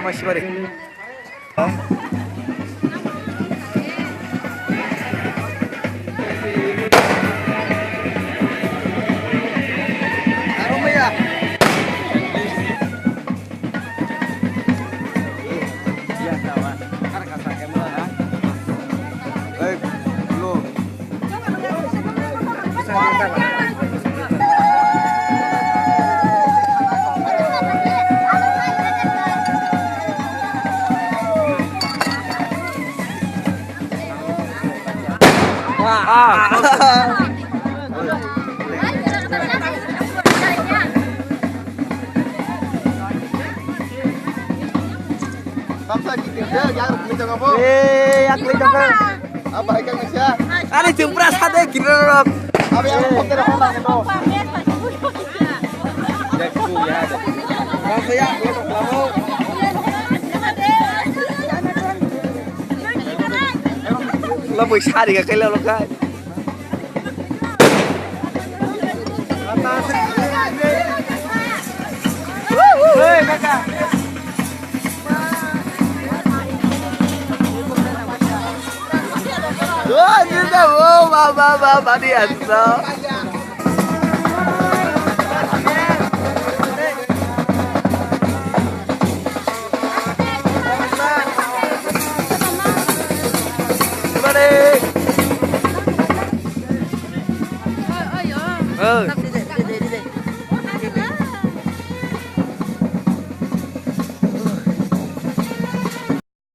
masih balik. Akli dong. Apa ikan Asia? Ada jempras ada gini dong. Apa yang hotel orang itu? Kalau saya kamu Lo mau cari gak kalau lo kan? Hei kakak. Wah, kita wow, baba dia tuh. Gimana?